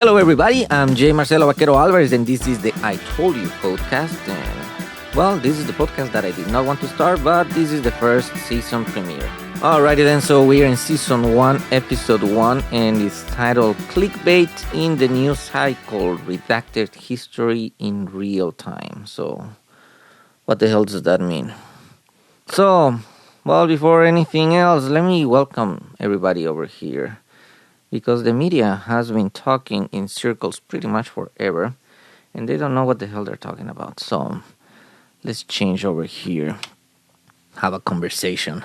Hello, everybody. I'm J. Marcelo Vaquero Alvarez, and this is the I Told You podcast. And, well, this is the podcast that I did not want to start, but this is the first season premiere. Alrighty then, so we're in season 1, episode 1, and it's titled Clickbait in the News Cycle Redacted History in Real Time. So, what the hell does that mean? So, well, before anything else, let me welcome everybody over here, because the media has been talking in circles pretty much forever, and they don't know what the hell they're talking about. So let's change over here, have a conversation.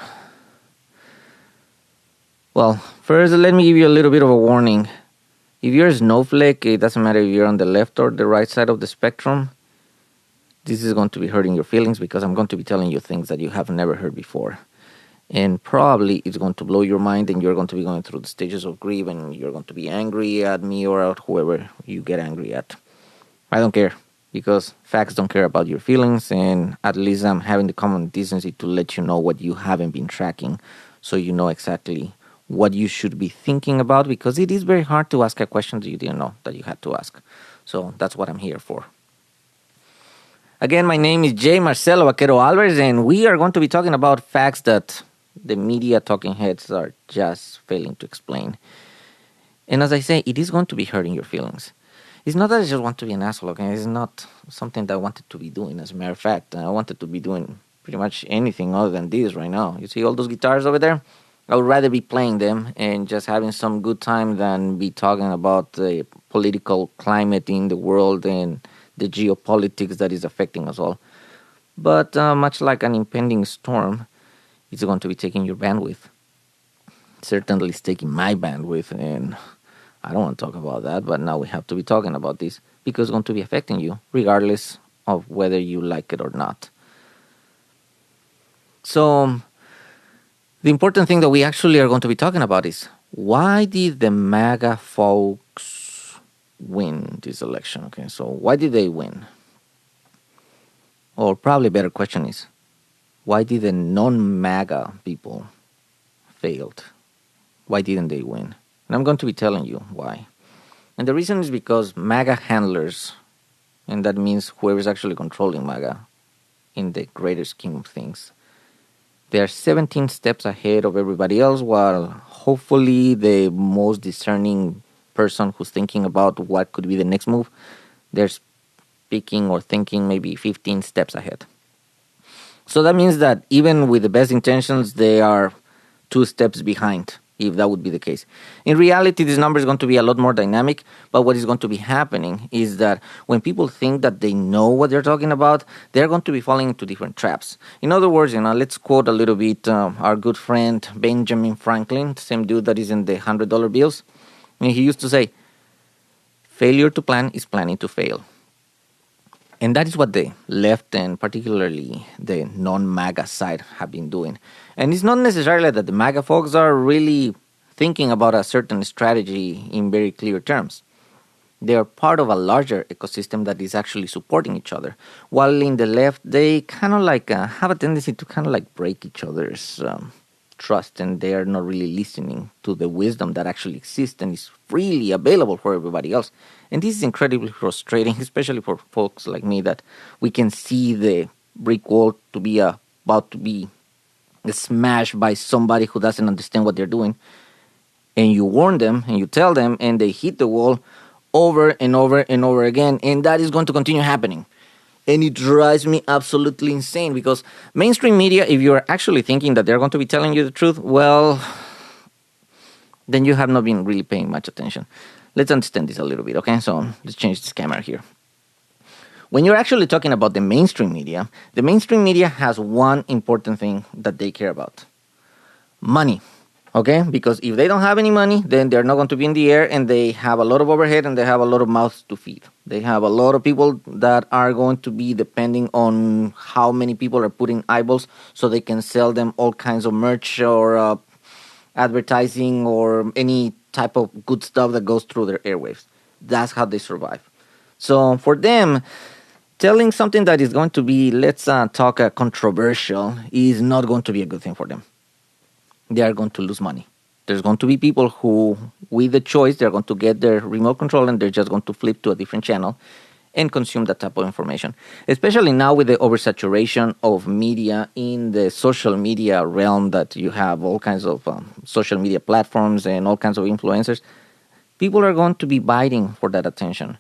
Well, first, let me give you a little bit of a warning. If you're a snowflake, it doesn't matter if you're on the left or the right side of the spectrum, this is going to be hurting your feelings because I'm going to be telling you things that you have never heard before. And probably it's going to blow your mind, and you're going to be going through the stages of grief, and you're going to be angry at me or at whoever you get angry at. I don't care, because facts don't care about your feelings, and at least I'm having the common decency to let you know what you haven't been tracking, so you know exactly what you should be thinking about, because it is very hard to ask a question that you didn't know that you had to ask. So that's what I'm here for. Again, my name is J. Marcelo Vaquero Alvarez, and we are going to be talking about facts that the media talking heads are just failing to explain. And as I say, it is going to be hurting your feelings. It's not that I just want to be an asshole, okay? It's not something that I wanted to be doing. As a matter of fact, I wanted to be doing pretty much anything other than this right now. You see all those guitars over there? I would rather be playing them and just having some good time than be talking about the political climate in the world and the geopolitics that is affecting us all. But much like an impending storm, it's going to be taking your bandwidth. Certainly it's taking my bandwidth, and I don't want to talk about that, but now we have to be talking about this because it's going to be affecting you regardless of whether you like it or not. So the important thing that we actually are going to be talking about is, why did the MAGA folks win this election? Okay, so why did they win? Or probably a better question is, why did the non-MAGA people failed? Why didn't they win? And I'm going to be telling you why. And the reason is because MAGA handlers, and that means whoever's actually controlling MAGA in the greater scheme of things, they are 17 steps ahead of everybody else, while hopefully the most discerning person who's thinking about what could be the next move, they're speaking or thinking maybe 15 steps ahead. So that means that even with the best intentions, they are 2 steps behind, if that would be the case. In reality, this number is going to be a lot more dynamic, but what is going to be happening is that when people think that they know what they're talking about, they're going to be falling into different traps. In other words, let's quote a little bit our good friend Benjamin Franklin, the same dude that is in the $100 bills. And he used to say, failure to plan is planning to fail. And that is what the left and particularly the non-MAGA side have been doing. And it's not necessarily that the MAGA folks are really thinking about a certain strategy in very clear terms. They are part of a larger ecosystem that is actually supporting each other. While in the left, they kind of like have a tendency to kind of like break each other's trust, and they are not really listening to the wisdom that actually exists and is freely available for everybody else. And this is incredibly frustrating, especially for folks like me, that we can see the brick wall to be about to be smashed by somebody who doesn't understand what they're doing. And you warn them and you tell them, and they hit the wall over and over and over again. And that is going to continue happening. And it drives me absolutely insane, because mainstream media, if you're actually thinking that they're going to be telling you the truth, well, then you have not been really paying much attention. Let's understand this a little bit, okay? So let's change this camera here. When you're actually talking about the mainstream media has one important thing that they care about: money. Okay, because if they don't have any money, then they're not going to be in the air, and they have a lot of overhead, and they have a lot of mouths to feed. They have a lot of people that are going to be depending on how many people are putting eyeballs, so they can sell them all kinds of merch or advertising or any type of good stuff that goes through their airwaves. That's how they survive. So for them, telling something that is going to be, let's talk controversial, is not going to be a good thing for them. They are going to lose money. There's going to be people who, with the choice, they're going to get their remote control and they're just going to flip to a different channel and consume that type of information. Especially now with the oversaturation of media in the social media realm, that you have all kinds of social media platforms and all kinds of influencers, people are going to be biting for that attention.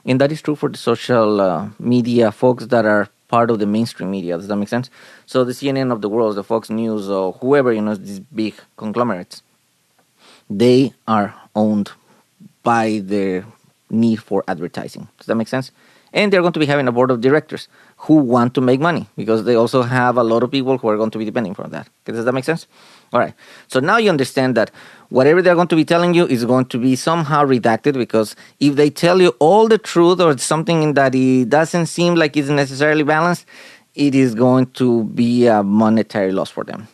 And that is true for the social media folks that are part of the mainstream media. Does that make sense? So the CNN of the world, the Fox News, or whoever, these big conglomerates, they are owned by their need for advertising. Does that make sense? And they're going to be having a board of directors who want to make money, because they also have a lot of people who are going to be depending on that. Okay, does that make sense? All right. So now you understand that whatever they're going to be telling you is going to be somehow redacted, because if they tell you all the truth or something that it doesn't seem like it's necessarily balanced, it is going to be a monetary loss for them.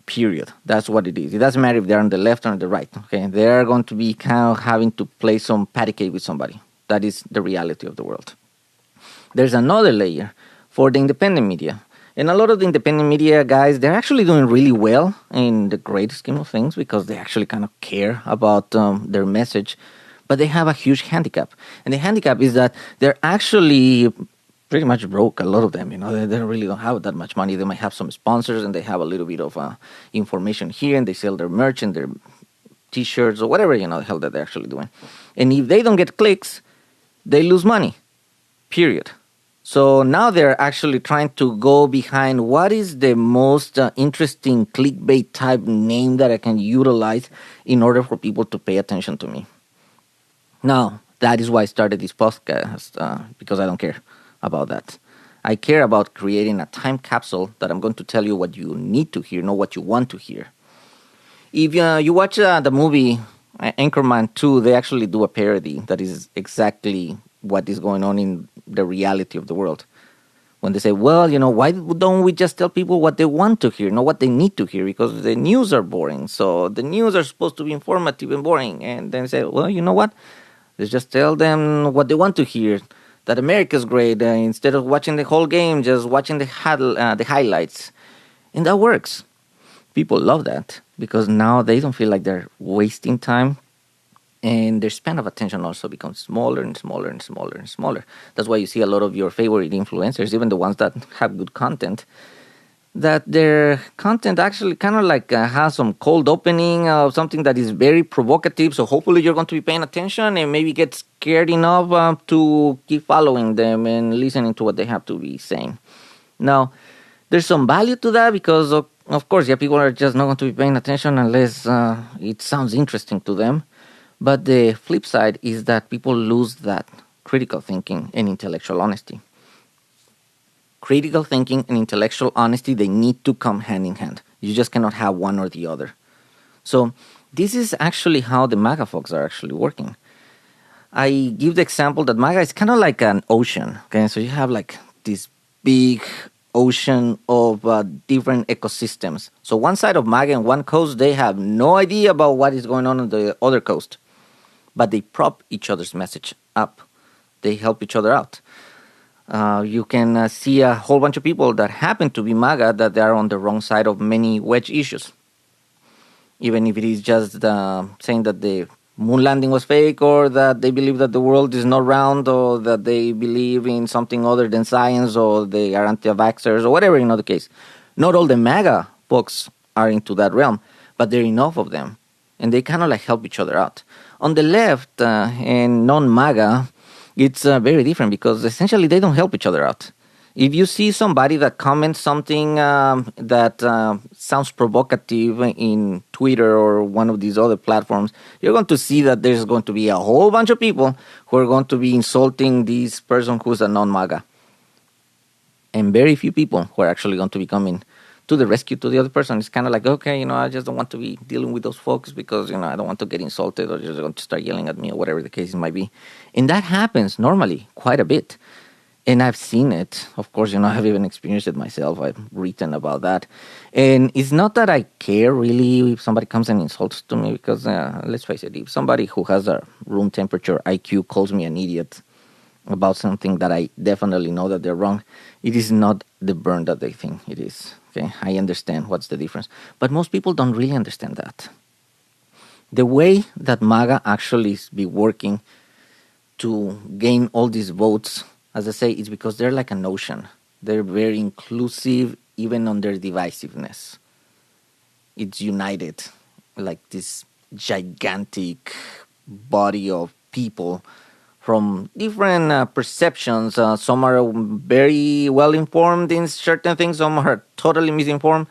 Period. That's what it is. It doesn't matter if they're on the left or on the right. Okay, they're going to be kind of having to play some patty cake with somebody. That is the reality of the world. There's another layer for the independent media. And a lot of the independent media guys, they're actually doing really well in the great scheme of things, because they actually kind of care about their message. But they have a huge handicap. And the handicap is that they're actually pretty much broke, a lot of them. They really don't have that much money. They might have some sponsors and they have a little bit of information here, and they sell their merch and their T-shirts or whatever, the hell that they're actually doing. And if they don't get clicks, they lose money. Period. So now they're actually trying to go behind what is the most interesting clickbait type name that I can utilize in order for people to pay attention to me. Now, that is why I started this podcast, because I don't care about that. I care about creating a time capsule that I'm going to tell you what you need to hear, not what you want to hear. If you watch the movie Anchorman 2, they actually do a parody that is exactly what is going on in the reality of the world. When they say, well, why don't we just tell people what they want to hear, not what they need to hear, because the news are boring. So the news are supposed to be informative and boring. And then say, well, you know what? Let's just tell them what they want to hear, that America's great. Instead of watching the whole game, just watching the highlights. And that works. People love that, because now they don't feel like they're wasting time. And their span of attention also becomes smaller and smaller and smaller and smaller. That's why you see a lot of your favorite influencers, even the ones that have good content, that their content actually kind of like has some cold opening of something that is very provocative. So hopefully you're going to be paying attention and maybe get scared enough to keep following them and listening to what they have to be saying. Now, there's some value to that, because of course, people are just not going to be paying attention unless it sounds interesting to them. But the flip side is that people lose that critical thinking and intellectual honesty. Critical thinking and intellectual honesty, they need to come hand in hand. You just cannot have one or the other. So this is actually how the MAGA folks are actually working. I give the example that MAGA is kind of like an ocean. Okay, so you have like this big ocean of different ecosystems. So one side of MAGA and one coast, they have no idea about what is going on the other coast. But they prop each other's message up. They help each other out. You can see a whole bunch of people that happen to be MAGA that they are on the wrong side of many wedge issues. Even if it is just saying that the moon landing was fake, or that they believe that the world is not round, or that they believe in something other than science, or they are anti-vaxxers, or whatever, the case. Not all the MAGA folks are into that realm, but there are enough of them. And they kind of like help each other out. On the left and non-MAGA, it's very different, because essentially they don't help each other out. If you see somebody that comments something that sounds provocative in Twitter or one of these other platforms, you're going to see that there's going to be a whole bunch of people who are going to be insulting this person who's a non-MAGA. And very few people who are actually going to be coming to the rescue to the other person. It's kind of like, okay, I just don't want to be dealing with those folks, because, I don't want to get insulted, or just going to start yelling at me, or whatever the case might be. And that happens normally quite a bit. And I've seen it. Of course, I have even experienced it myself. I've written about that. And it's not that I care really if somebody comes and insults to me, because let's face it, if somebody who has a room temperature IQ calls me an idiot about something that I definitely know that they're wrong, it is not the burn that they think it is. Okay, I understand what's the difference. But most people don't really understand that. The way that MAGA actually is be working to gain all these votes, as I say, is because they're like an ocean. They're very inclusive, even on their divisiveness. It's united, like this gigantic body of people from different perceptions. Some are very well informed in certain things, some are totally misinformed,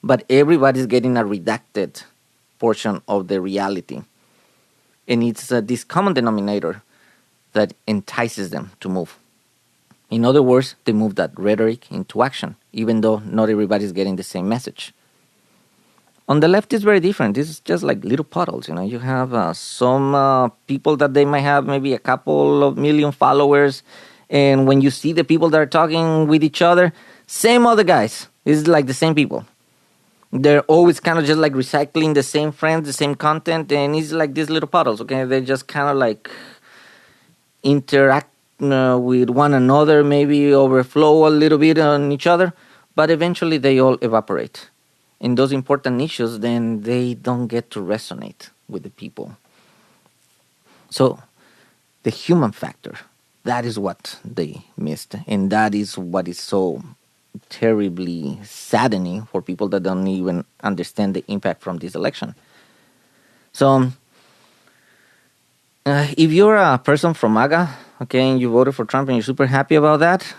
but everybody's getting a redacted portion of the reality. And it's this common denominator that entices them to move. In other words, they move that rhetoric into action, even though not everybody's getting the same message. On the left, it's very different. It's just like little puddles. You have some people that they might have maybe a couple of million followers, and when you see the people that are talking with each other, same other guys. It's like the same people. They're always kind of just like recycling the same friends, the same content, and it's like these little puddles. Okay, they just kind of like interact with one another, maybe overflow a little bit on each other, but eventually they all evaporate. In those important issues, then they don't get to resonate with the people. So the human factor, that is what they missed. And that is what is so terribly saddening for people that don't even understand the impact from this election. So if you're a person from MAGA, okay, and you voted for Trump and you're super happy about that,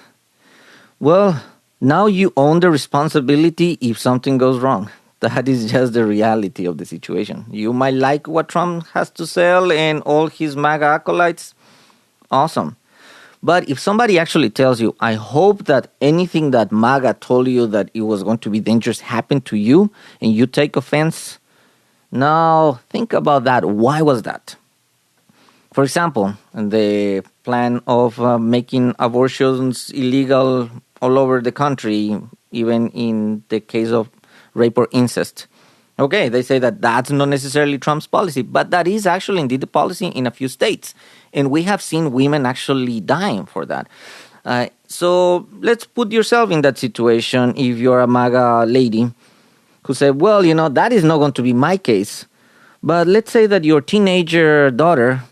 well, now you own the responsibility if something goes wrong. That is just the reality of the situation. You might like what Trump has to sell and all his MAGA acolytes. Awesome. But if somebody actually tells you, I hope that anything that MAGA told you that it was going to be dangerous happened to you, and you take offense, now think about that. Why was that? For example, the plan of making abortions illegal all over the country, even in the case of rape or incest. Okay, they say that that's not necessarily Trump's policy, but that is actually indeed the policy in a few states. And we have seen women actually dying for that. So let's put yourself in that situation if you're a MAGA lady who said, well, that is not going to be my case. But let's say that your teenager daughter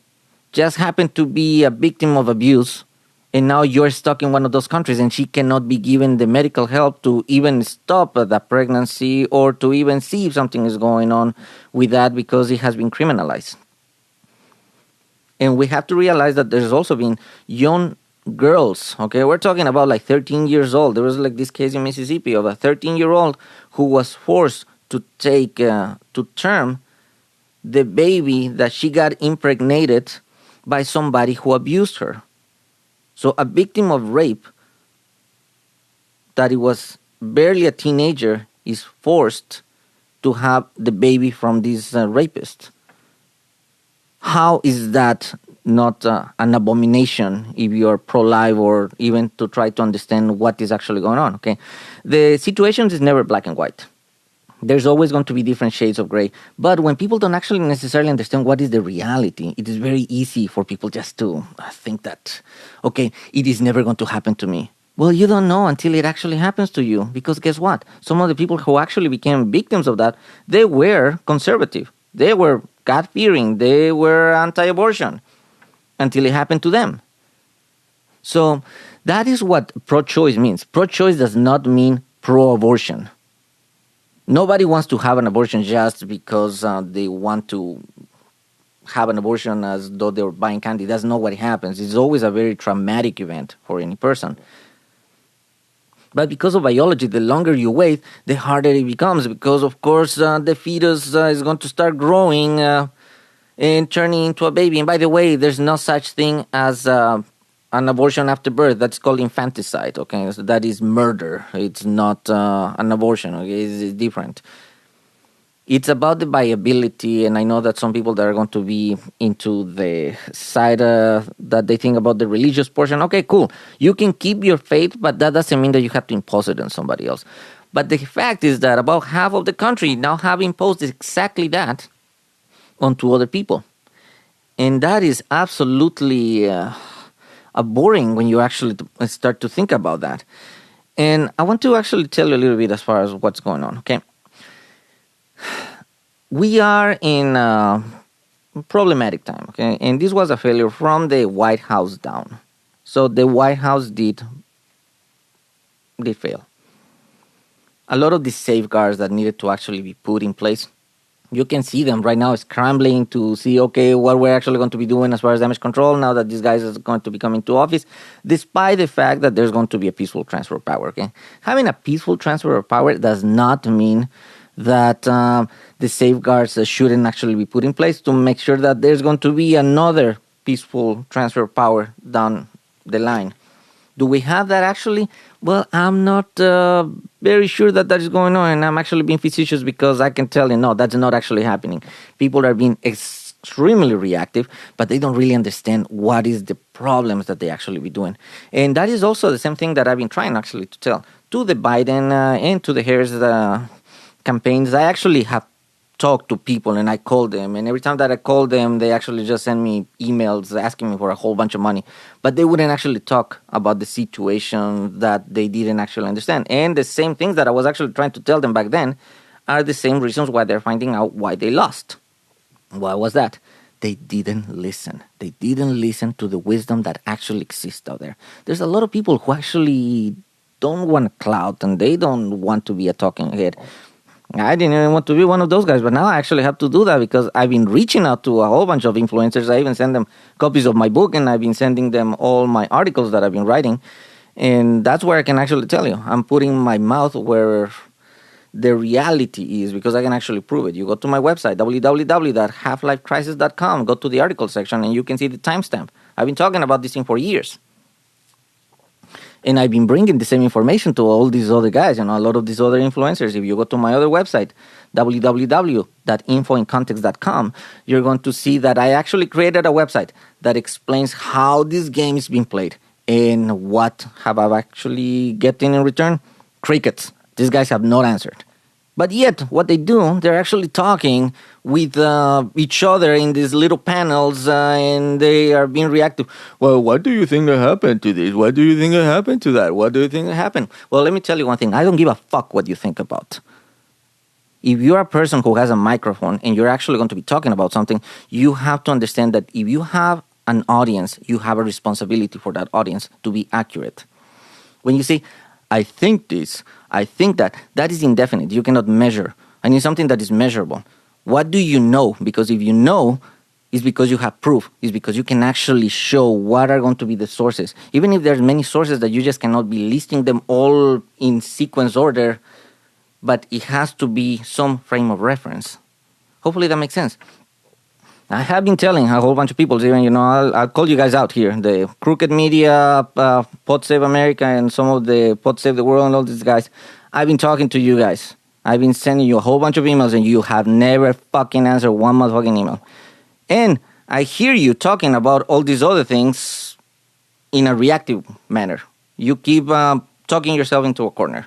just happened to be a victim of abuse, and now you're stuck in one of those countries and she cannot be given the medical help to even stop the pregnancy or to even see if something is going on with that because it has been criminalized. And we have to realize that there's also been young girls, okay? We're talking about like 13 years old. There was like this case in Mississippi of a 13-year-old who was forced to take to term the baby that she got impregnated by somebody who abused her. So a victim of rape that it was barely a teenager is forced to have the baby from this rapist. How is that not an abomination if you're pro-life or even to try to understand what is actually going on? Okay, the situation is never black and white. There's always going to be different shades of gray. But when people don't actually necessarily understand what is the reality, it is very easy for people just to think that, okay, it is never going to happen to me. Well, you don't know until it actually happens to you. Because guess what? Some of the people who actually became victims of that, they were conservative. They were God-fearing. They were anti-abortion until it happened to them. So that is what pro-choice means. Pro-choice does not mean pro-abortion. Nobody wants to have an abortion just because they want to have an abortion as though they were buying candy. That's not what happens. It's always a very traumatic event for any person. But because of biology, the longer you wait, the harder it becomes. Because, of course, the fetus is going to start growing and turning into a baby. And by the way, there's no such thing as an abortion after birth. That's called infanticide. Okay, so that is murder. It's not an abortion. Okay, it's different. It's about the viability, and I know that some people that are going to be into the side that they think about the religious portion. Okay, cool. You can keep your faith, but that doesn't mean that you have to impose it on somebody else. But the fact is that about half of the country now have imposed exactly that onto other people. And that is absolutely boring when you actually start to think about that. And I want to actually tell you a little bit as far as what's going on, okay? we are in a problematic time, okay? And this was a failure from the White House down. So the White House did fail. A lot of the safeguards that needed to actually be put in place, you can see them right now scrambling to see, okay, what we're actually going to be doing as far as damage control now that these guys are going to be coming to office, despite the fact that there's going to be a peaceful transfer of power, okay? Having a peaceful transfer of power does not mean that the safeguards shouldn't actually be put in place to make sure that there's going to be another peaceful transfer of power down the line. Do we have that actually? Well, I'm not very sure that is going on, and I'm actually being facetious because I can tell you, no, that's not actually happening. People are being extremely reactive, but they don't really understand what is the problems that they actually be doing. And that is also the same thing that I've been trying actually to tell to the Biden and to the Harris campaigns. I actually have talked to people and I called them, and every time that I called them, they actually just send me emails asking me for a whole bunch of money, but they wouldn't actually talk about the situation that they didn't actually understand. And the same things that I was actually trying to tell them back then are the same reasons why they're finding out why they lost. Why was that? They didn't listen. They didn't listen to the wisdom that actually exists out there. There's a lot of people who actually don't want clout and they don't want to be a talking head. I didn't even want to be one of those guys, but now I actually have to do that because I've been reaching out to a whole bunch of influencers. I even send them copies of my book, and I've been sending them all my articles that I've been writing. And that's where I can actually tell you. I'm putting my mouth where the reality is because I can actually prove it. You go to my website, www.halflifecrisis.com, go to the article section, and you can see the timestamp. I've been talking about this thing for years. And I've been bringing the same information to all these other guys, a lot of these other influencers. If you go to my other website, www.infoincontext.com, you're going to see that I actually created a website that explains how this game is being played and what have I actually getting in return. Crickets. These guys have not answered. But yet, what they do, they're actually talking with each other in these little panels, and they are being reactive. Well, what do you think that happened to this? What do you think that happened to that? What do you think that happened? Well, let me tell you one thing. I don't give a fuck what you think about. If you're a person who has a microphone and you're actually going to be talking about something, you have to understand that if you have an audience, you have a responsibility for that audience to be accurate. When you say, I think this, I think that is indefinite. You cannot measure. I need something that is measurable. What do you know? Because if you know, it's because you have proof. It's because you can actually show what are going to be the sources. Even if there's many sources that you just cannot be listing them all in sequence order, but it has to be some frame of reference. Hopefully that makes sense. I have been telling a whole bunch of people, even, I'll call you guys out here. The Crooked Media, Pod Save America, and some of the Pod Save the World and all these guys. I've been talking to you guys. I've been sending you a whole bunch of emails, and you have never fucking answered one motherfucking email. And I hear you talking about all these other things in a reactive manner. You keep talking yourself into a corner.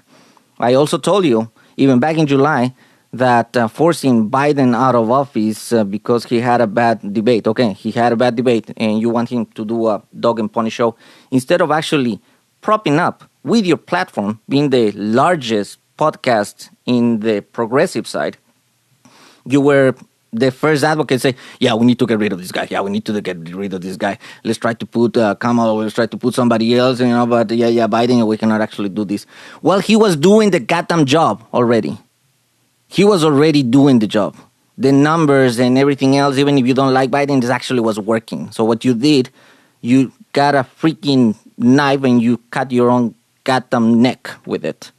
I also told you, even back in July, that forcing Biden out of office because he had a bad debate. Okay, he had a bad debate, and you want him to do a dog and pony show. Instead of actually propping up with your platform, being the largest podcast in the progressive side, you were the first advocate say, yeah, we need to get rid of this guy. Yeah, we need to get rid of this guy. Let's try to put Kamala, let's try to put somebody else, but Biden, we cannot actually do this. Well, he was doing the goddamn job already. He was already doing the job. The numbers and everything else, even if you don't like Biden, this actually was working. So what you did, you got a freaking knife and you cut your own goddamn neck with it.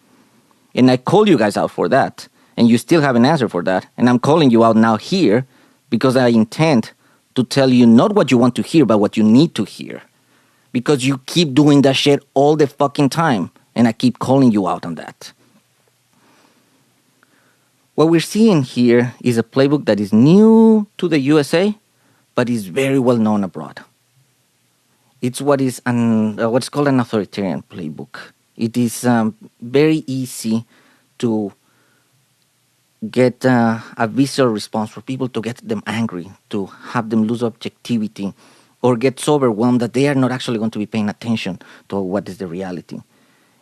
And I called you guys out for that. And you still have an answer for that. And I'm calling you out now here because I intend to tell you not what you want to hear, but what you need to hear. Because you keep doing that shit all the fucking time. And I keep calling you out on that. What we're seeing here is a playbook that is new to the USA, but is very well known abroad. It's what's called an authoritarian playbook. It is very easy to get a visceral response for people, to get them angry, to have them lose objectivity, or get so overwhelmed that they are not actually going to be paying attention to what is the reality.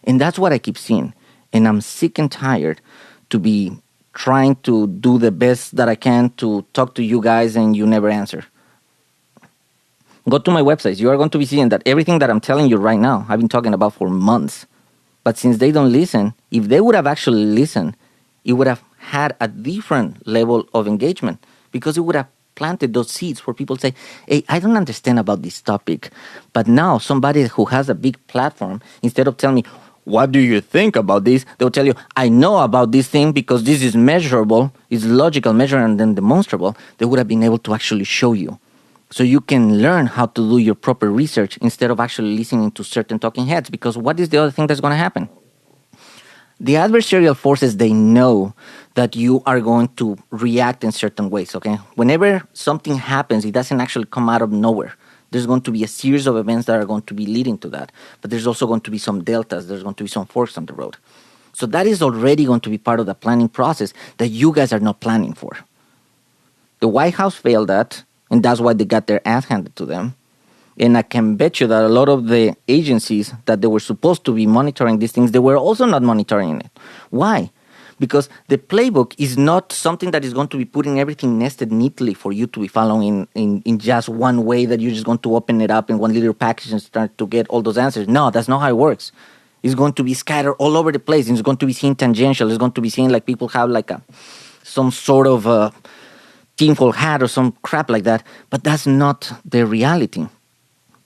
And that's what I keep seeing. And I'm sick and tired to be trying to do the best that I can to talk to you guys and you never answer. Go to my websites. You are going to be seeing that everything that I'm telling you right now, I've been talking about for months. But since they don't listen, if they would have actually listened, it would have had a different level of engagement because it would have planted those seeds for people to say, hey, I don't understand about this topic. But now somebody who has a big platform, instead of telling me, what do you think about this? They'll tell you, I know about this thing because this is measurable, it's logical, measurable, and then demonstrable. They would have been able to actually show you. So you can learn how to do your proper research instead of actually listening to certain talking heads. Because what is the other thing that's going to happen? The adversarial forces, they know that you are going to react in certain ways, okay? Whenever something happens, it doesn't actually come out of nowhere. There's going to be a series of events that are going to be leading to that. But there's also going to be some deltas. There's going to be some forks on the road. So that is already going to be part of the planning process that you guys are not planning for. The White House failed that, and that's why they got their ass handed to them. And I can bet you that a lot of the agencies that they were supposed to be monitoring these things, they were also not monitoring it. Why? Because the playbook is not something that is going to be putting everything nested neatly for you to be following in just one way that you're just going to open it up in one little package and start to get all those answers. No, that's not how it works. It's going to be scattered all over the place. It's going to be seen tangential. It's going to be seen like people have like some sort of tinfoil hat or some crap like that. But that's not the reality.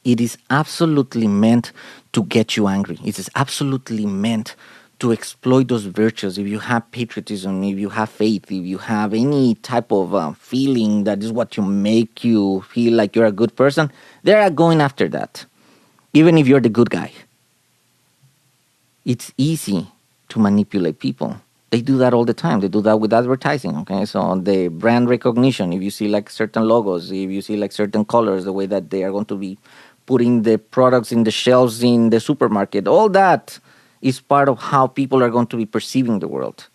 It is absolutely meant to get you angry. It is absolutely meant to exploit those virtues. If you have patriotism, if you have faith, if you have any type of feeling that is what you make you feel like you're a good person, they are going after that, even if you're the good guy. It's easy to manipulate people. They do that all the time. They do that with advertising, okay? So the brand recognition, if you see like certain logos, if you see like certain colors, the way that they are going to be putting the products in the shelves in the supermarket, all that is part of how people are going to be perceiving the world.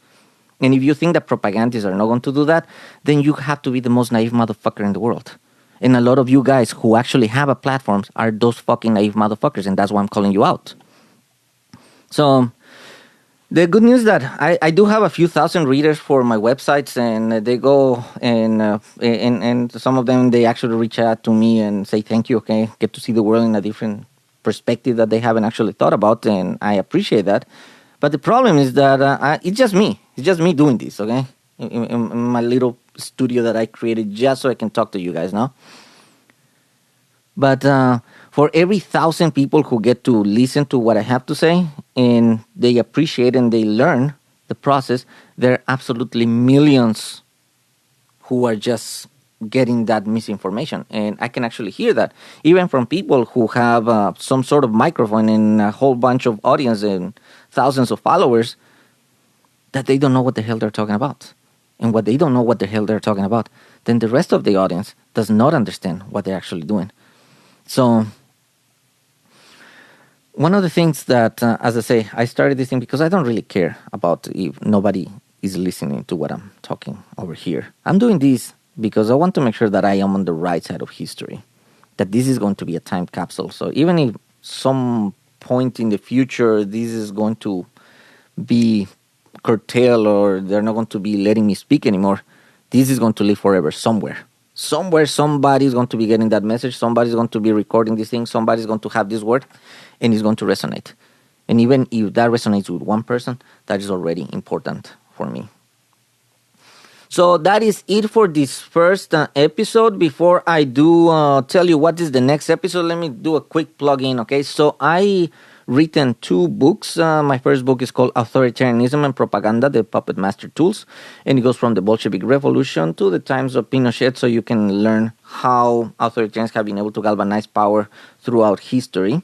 And if you think that propagandists are not going to do that, then you have to be the most naive motherfucker in the world. And a lot of you guys who actually have a platform are those fucking naive motherfuckers, and that's why I'm calling you out. So the good news is that I do have a few thousand readers for my websites, and they go and some of them, they actually reach out to me and say thank you, okay? Get to see the world in a different perspective that they haven't actually thought about, and I appreciate that. But the problem is that it's just me. It's just me doing this, okay? In my little studio that I created just so I can talk to you guys now. But for every 1,000 people who get to listen to what I have to say and they appreciate and they learn the process, there are absolutely millions who are just getting that misinformation. And I can actually hear that, even from people who have some sort of microphone and a whole bunch of audience and thousands of followers, that they don't know what the hell they're talking about. And what they don't know what the hell they're talking about, then the rest of the audience does not understand what they're actually doing. So one of the things that, as I say, I started this thing because I don't really care about if nobody is listening to what I'm talking over here. I'm doing this because I want to make sure that I am on the right side of history, that this is going to be a time capsule. So even if some point in the future this is going to be curtailed or they're not going to be letting me speak anymore, this is going to live forever somewhere. Somewhere somebody's going to be getting that message, somebody's going to be recording this thing, somebody's going to have this word, and it's going to resonate. And even if that resonates with one person, that is already important for me. So that is it for this first episode. Before I do tell you what is the next episode, let me do a quick plug-in, okay? So I written 2 books. My first book is called Authoritarianism and Propaganda, the Puppet Master Tools. And it goes from the Bolshevik Revolution to the times of Pinochet, so you can learn how authoritarians have been able to galvanize power throughout history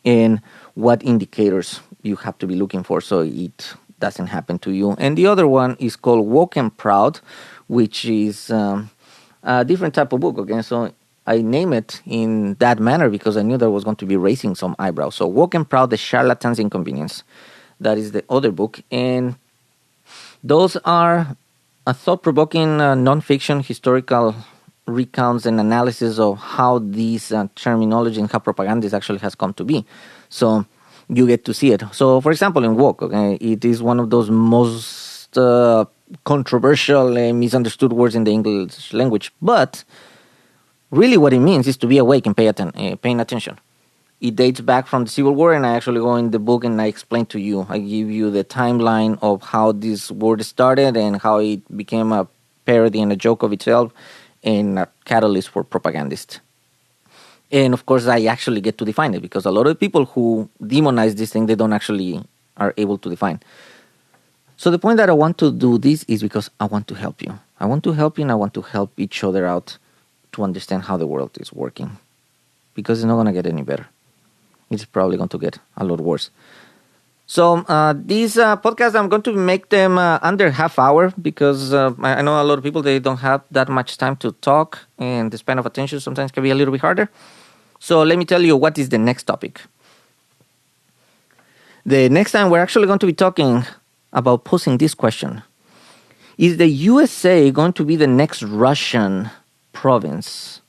and what indicators you have to be looking for so it doesn't happen to you. And the other one is called Woke and Proud, which is a different type of book, okay? So I name it in that manner because I knew that I was going to be raising some eyebrows. So Woke and Proud, The Charlatan's Inconvenience. That is the other book. And those are a thought-provoking non-fiction historical recounts and analysis of how these terminology and how propaganda actually has come to be. So you get to see it. So, for example, in Woke, okay, it is one of those most controversial and misunderstood words in the English language. But really what it means is to be awake and paying attention. It dates back from the Civil War, and I actually go in the book and I explain to you. I give you the timeline of how this word started and how it became a parody and a joke of itself and a catalyst for propagandists. And of course, I actually get to define it because a lot of people who demonize this thing, they don't actually are able to define. So the point that I want to do this is because I want to help you. I want to help you and I want to help each other out to understand how the world is working. Because it's not going to get any better. It's probably going to get a lot worse. So these podcasts, I'm going to make them under half hour because I know a lot of people, they don't have that much time to talk and the span of attention sometimes can be a little bit harder. So let me tell you what is the next topic. The next time we're actually going to be talking about posing this question. Is the USA going to be the next Russian province?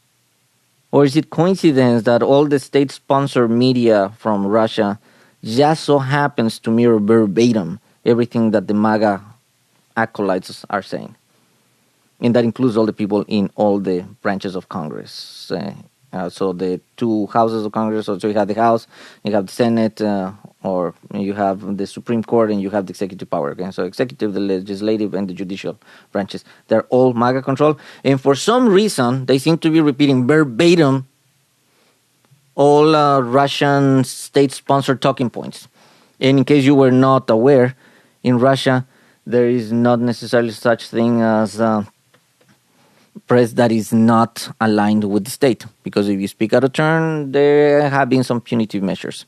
Or is it coincidence that all the state-sponsored media from Russia just so happens to mirror verbatim everything that the MAGA acolytes are saying? And that includes all the people in all the branches of Congress. So the two houses of Congress, so you have the House, you have the Senate, or you have the Supreme Court, and you have the executive power. Okay? So executive, the legislative, and the judicial branches. They're all MAGA controlled. And for some reason, they seem to be repeating verbatim all Russian state-sponsored talking points. And in case you were not aware, in Russia, there is not necessarily such thing as press that is not aligned with the state. Because if you speak out of turn, there have been some punitive measures.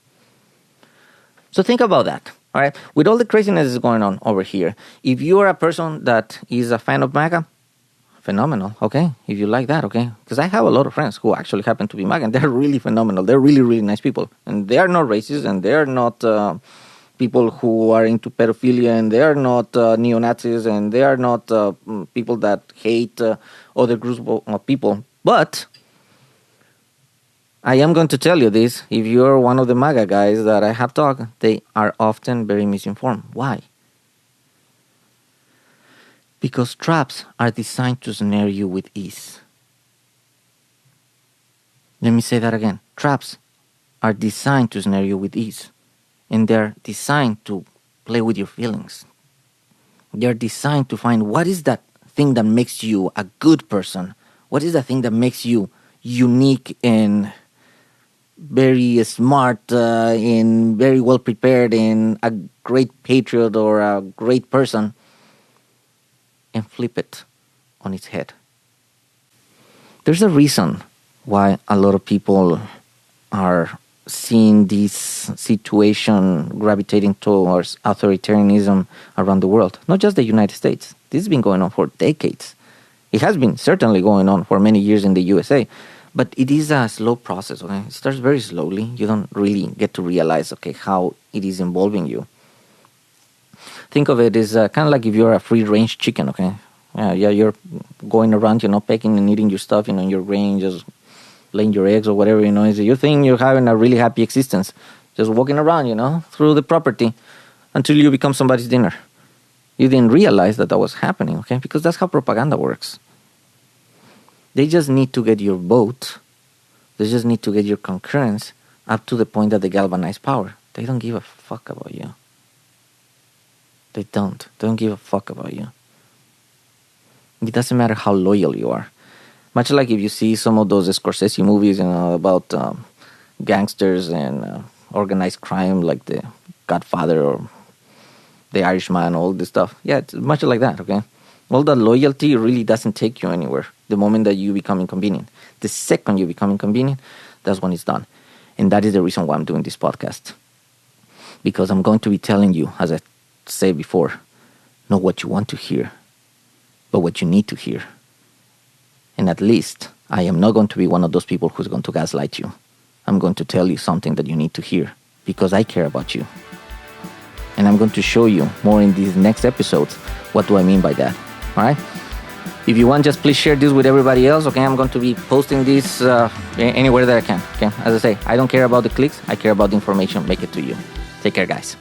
So think about that, all right? With all the craziness that's going on over here, if you are a person that is a fan of MAGA, phenomenal, okay? If you like that, okay? Because I have a lot of friends who actually happen to be MAGA, and they're really phenomenal. They're really, really nice people. And they are not racist, and they are not people who are into pedophilia, and they are not neo-Nazis, and they are not people that hate other groups of people. But I am going to tell you this, if you're one of the MAGA guys that I have talked, they are often very misinformed. Why? Because traps are designed to snare you with ease. Let me say that again. Traps are designed to snare you with ease. And they're designed to play with your feelings. They're designed to find what is that thing that makes you a good person? What is the thing that makes you unique and very smart and very well prepared and a great patriot or a great person, and flip it on its head? There's a reason why a lot of people are seeing this situation gravitating towards authoritarianism around the world. Not just the United States. This has been going on for decades. It has been certainly going on for many years in the USA. But it is a slow process, okay? It starts very slowly. You don't really get to realize, okay, how it is involving you. Think of it as kind of like if you're a free-range chicken, okay? You're going around, pecking and eating your stuff, in your grain, just laying your eggs or whatever, you think you're having a really happy existence. Just walking around, through the property until you become somebody's dinner. You didn't realize that was happening, okay? Because that's how propaganda works. They just need to get your vote. They just need to get your concurrence up to the point that they galvanize power. They don't give a fuck about you. They don't. They don't give a fuck about you. It doesn't matter how loyal you are. Much like if you see some of those Scorsese movies, about gangsters and organized crime, like The Godfather or The Irishman, all this stuff. Yeah, it's much like that, okay? All that loyalty really doesn't take you anywhere the moment that you become inconvenient. The second you become inconvenient, that's when it's done. And that is the reason why I'm doing this podcast. Because I'm going to be telling you, as I said before, not what you want to hear, but what you need to hear. And at least, I am not going to be one of those people who's going to gaslight you. I'm going to tell you something that you need to hear, because I care about you. And I'm going to show you more in these next episodes what do I mean by that. All right? If you want, just please share this with everybody else, okay? I'm going to be posting this anywhere that I can, okay? As I say, I don't care about the clicks. I care about the information. Make it to you. Take care, guys.